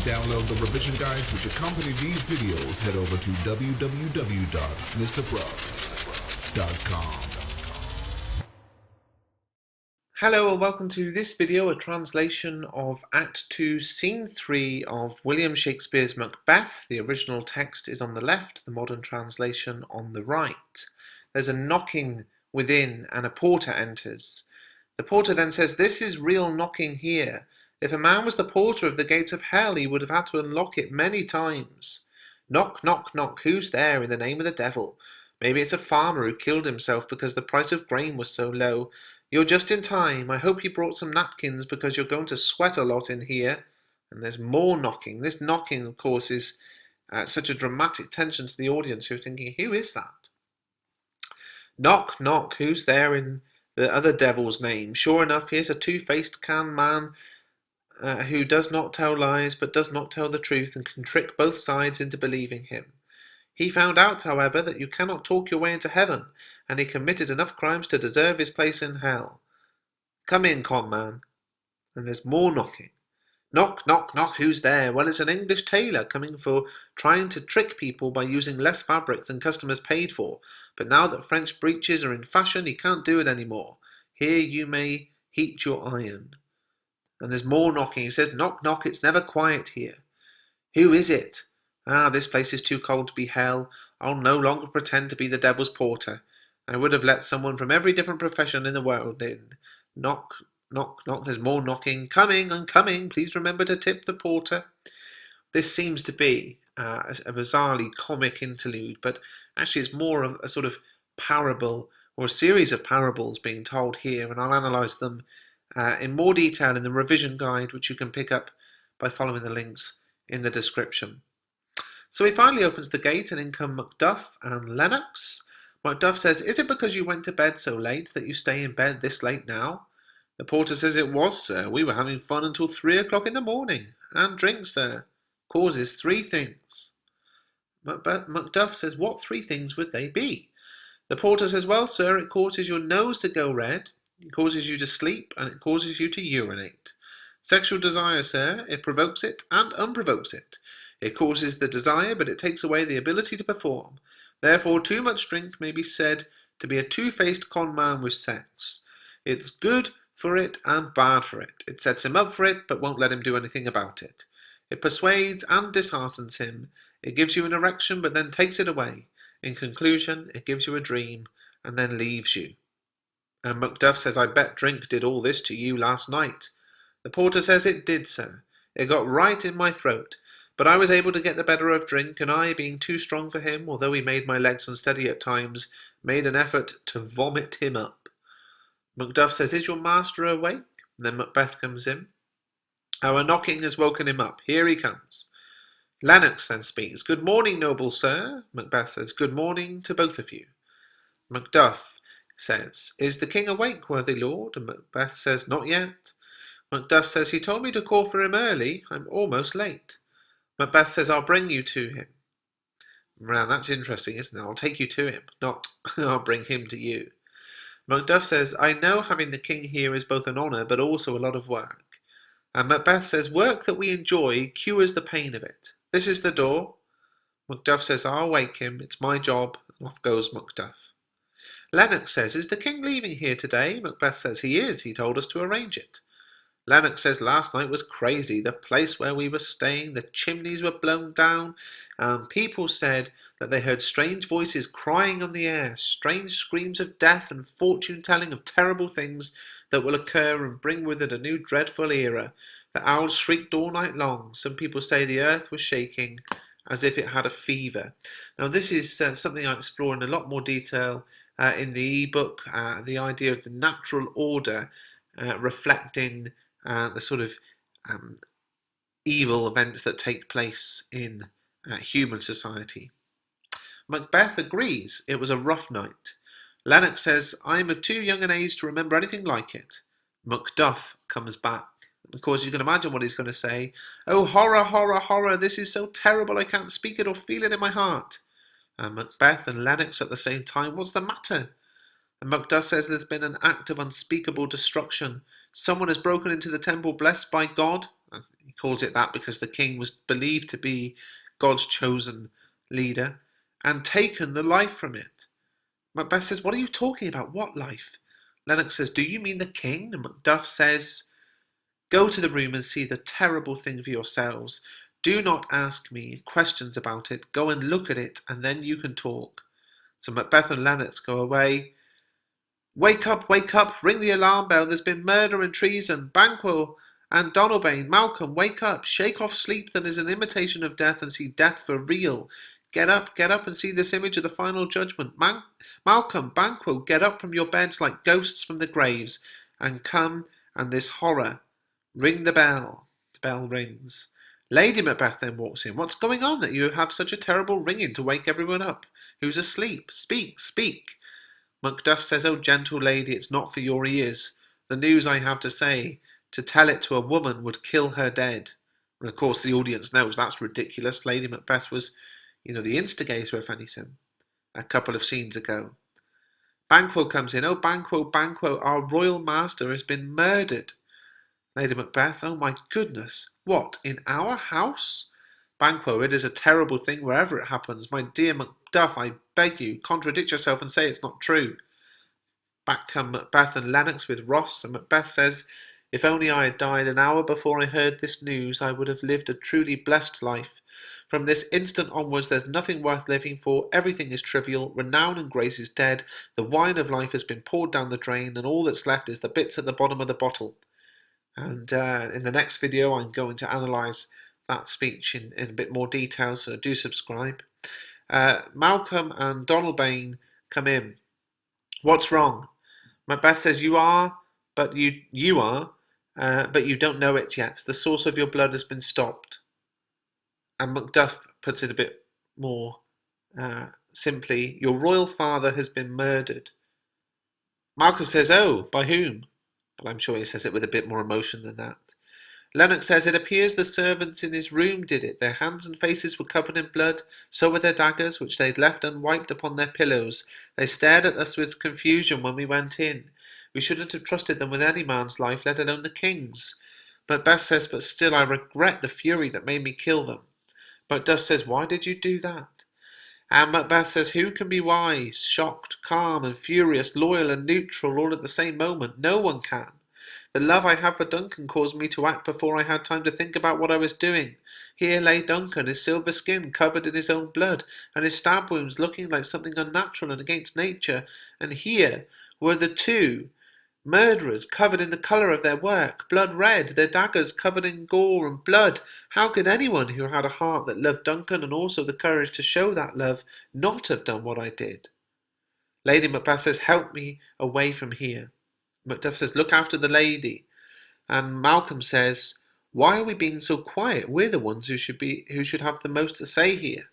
download the revision guides which accompany these videos, head over to www.mrbruff.com. Hello and welcome to this video, a translation of Act 2, Scene 3 of William Shakespeare's Macbeth. The original text is on the left, the modern translation on the right. There's a knocking within and a porter enters. The porter then says, "This is real knocking here. If a man was the porter of the gates of hell, he would have had to unlock it many times. Knock, knock, knock, who's there in the name of the devil? Maybe it's a farmer who killed himself because the price of grain was so low. You're just in time. I hope you brought some napkins because you're going to sweat a lot in here." And there's more knocking. This knocking, of course, is such a dramatic tension to the audience who are thinking, who is that? Knock, knock, who's there in the other devil's name? Sure enough, here's a two-faced can man who does not tell lies but does not tell the truth and can trick both sides into believing him. He found out, however, that you cannot talk your way into heaven, and he committed enough crimes to deserve his place in hell. Come in, con man. And there's more knocking. Knock, knock, knock, who's there? Well, it's an English tailor coming for trying to trick people by using less fabric than customers paid for. But now that French breeches are in fashion, he can't do it anymore. Here you may heat your iron. And there's more knocking. He says, knock, knock, it's never quiet here. Who is it? Ah, this place is too cold to be hell. I'll no longer pretend to be the devil's porter. I would have let someone from every different profession in the world in. Knock, knock, knock, there's more knocking. Coming, I'm coming. Please remember to tip the porter. This seems to be a bizarrely comic interlude, but actually it's more of a sort of parable or a series of parables being told here, and I'll analyse them in more detail in the revision guide, which you can pick up by following the links in the description. So he finally opens the gate, and in come Macduff and Lennox. Macduff says, "Is it because you went to bed so late that you stay in bed this late now?" The porter says, "It was, sir. We were having fun until 3 o'clock in the morning. And drink, sir, causes 3 things. Macduff says, "What 3 things would they be?" The porter says, "Well, sir, it causes your nose to go red, it causes you to sleep, and it causes you to urinate. Sexual desire, sir, it provokes it and unprovokes it. It causes the desire, but it takes away the ability to perform. Therefore, too much drink may be said to be a two-faced con man with sex. It's good for it and bad for it. It sets him up for it, but won't let him do anything about it. It persuades and disheartens him. It gives you an erection, but then takes it away. In conclusion, it gives you a dream, and then leaves you." And Macduff says, "I bet drink did all this to you last night." The porter says, "It did, sir. It got right in my throat. But I was able to get the better of drink, and I, being too strong for him, although he made my legs unsteady at times, made an effort to vomit him up." Macduff says, "Is your master awake?" And then Macbeth comes in. "Our knocking has woken him up. Here he comes." Lennox then speaks. "Good morning, noble sir." Macbeth says, "Good morning to both of you." Macduff says, "Is the king awake, worthy lord?" And Macbeth says, "Not yet." Macduff says, "He told me to call for him early. I'm almost late." Macbeth says, "I'll bring you to him." Well, that's interesting, isn't it? I'll take you to him, not I'll bring him to you. Macduff says, "I know having the king here is both an honour but also a lot of work." And Macbeth says, "Work that we enjoy cures the pain of it. This is the door." Macduff says, "I'll wake him. It's my job." Off goes Macduff. Lennox says, "Is the king leaving here today?" Macbeth says, "He is. He told us to arrange it." Lennox says, "Last night was crazy. The place where we were staying, the chimneys were blown down, and people said that they heard strange voices crying on the air, strange screams of death and fortune-telling of terrible things that will occur and bring with it a new dreadful era. The owls shrieked all night long. Some people say the earth was shaking as if it had a fever." Now this is something I explore in a lot more detail in the ebook, the idea of the natural order reflecting the sort of evil events that take place in human society. Macbeth agrees it was a rough night. Lennox says, "I'm of too young an age to remember anything like it." Macduff comes back. Of course, you can imagine what he's going to say. "Oh, horror, horror, horror, this is so terrible I can't speak it or feel it in my heart." And Macbeth and Lennox at the same time, "What's the matter?" And Macduff says, "There's been an act of unspeakable destruction. Someone has broken into the temple blessed by God." He calls it that because the king was believed to be God's chosen leader, and taken the life from it. Macbeth says, what are you talking about? What life? Lennox says, do you mean the king? And Macduff says, go to the room and see the terrible thing for yourselves. Do not ask me questions about it. Go and look at it, and then you can talk. So Macbeth and Lennox go away. Wake up, ring the alarm bell. There's been murder and treason. Banquo and Donalbain, Malcolm, wake up. Shake off sleep that is an imitation of death and see death for real. Get up and see this image of the final judgment. Malcolm, Banquo, get up from your beds like ghosts from the graves, and come and this horror. Ring the bell. The bell rings. Lady Macbeth then walks in. What's going on that you have such a terrible ringing to wake everyone up? Who's asleep? Speak, speak. Macduff says, oh, gentle lady, it's not for your ears. The news I have to say, to tell it to a woman would kill her dead. And of course the audience knows that's ridiculous. Lady Macbeth was, the instigator, if anything, a couple of scenes ago. Banquo comes in. Oh, Banquo, Banquo, our royal master has been murdered. Lady Macbeth, oh my goodness, what, in our house? Banquo, it is a terrible thing wherever it happens. My dear Macduff, I beg you, contradict yourself and say it's not true. Back come Macbeth and Lennox with Ross, and Macbeth says, if only I had died an hour before I heard this news, I would have lived a truly blessed life. From this instant onwards, there's nothing worth living for. Everything is trivial. Renown and grace is dead. The wine of life has been poured down the drain, and all that's left is the bits at the bottom of the bottle. And in the next video, I'm going to analyse that speech in a bit more detail, so do subscribe. Malcolm and Donalbain come in. What's wrong? Macbeth says, you are, but you are, but you don't know it yet. The source of your blood has been stopped. And Macduff puts it a bit more simply, your royal father has been murdered. Malcolm says, oh, by whom? But I'm sure he says it with a bit more emotion than that. Lennox says, it appears the servants in his room did it. Their hands and faces were covered in blood, so were their daggers, which they'd left unwiped upon their pillows. They stared at us with confusion when we went in. We shouldn't have trusted them with any man's life, let alone the king's. Macbeth says, but still I regret the fury that made me kill them. Macduff says, why did you do that? And Macbeth says, who can be wise, shocked, calm and furious, loyal and neutral all at the same moment? No one can. The love I have for Duncan caused me to act before I had time to think about what I was doing. Here lay Duncan, his silver skin covered in his own blood, and his stab wounds looking like something unnatural and against nature. And here were the two murderers covered in the colour of their work, blood red, their daggers covered in gore and blood. How could anyone who had a heart that loved Duncan and also the courage to show that love not have done what I did? Lady Macbeth says, help me away from here. Macduff says, look after the lady. And Malcolm says, why are we being so quiet? We're the ones who should have the most to say here.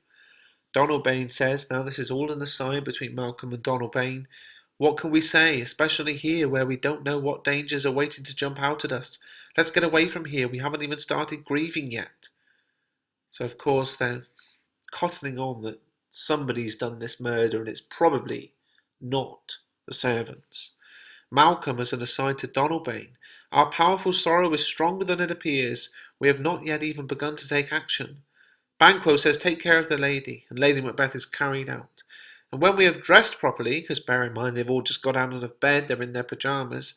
Donalbain says, now this is all an aside between Malcolm and Donalbain, what can we say, especially here where we don't know what dangers are waiting to jump out at us? Let's get away from here. We haven't even started grieving yet. So of course they're cottoning on that somebody's done this murder and it's probably not the servants. Malcolm, as an aside to Donalbain, our powerful sorrow is stronger than it appears. We have not yet even begun to take action. Banquo says, take care of the lady, and Lady Macbeth is carried out. And when we have dressed properly, because bear in mind they've all just got out of bed, they're in their pyjamas,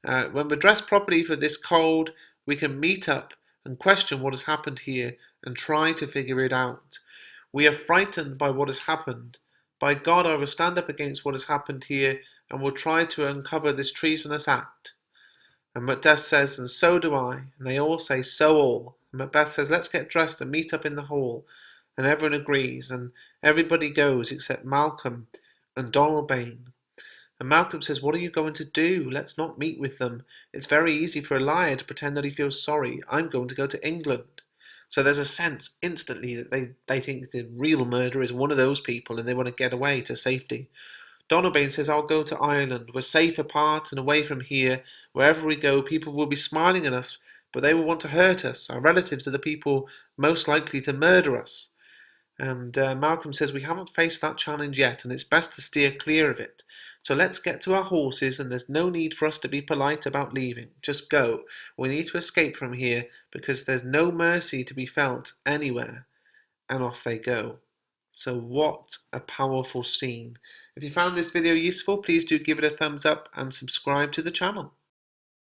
when we're dressed properly for this cold, we can meet up and question what has happened here and try to figure it out. We are frightened by what has happened. By God, I will stand up against what has happened here and will try to uncover this treasonous act. And Macbeth says, and so do I. And they all say, so all. And Macbeth says, let's get dressed and meet up in the hall. And everyone agrees, and everybody goes except Malcolm and Donalbain. And Malcolm says, what are you going to do? Let's not meet with them. It's very easy for a liar to pretend that he feels sorry. I'm going to go to England. So there's a sense instantly that they think the real murderer is one of those people and they want to get away to safety. Donalbain says, I'll go to Ireland. We're safe apart and away from here. Wherever we go, people will be smiling at us, but they will want to hurt us. Our relatives are the people most likely to murder us. And Malcolm says, we haven't faced that challenge yet, and it's best to steer clear of it. So let's get to our horses, and there's no need for us to be polite about leaving. Just go. We need to escape from here because there's no mercy to be felt anywhere. And off they go. So what a powerful scene. If you found this video useful, please do give it a thumbs up and subscribe to the channel.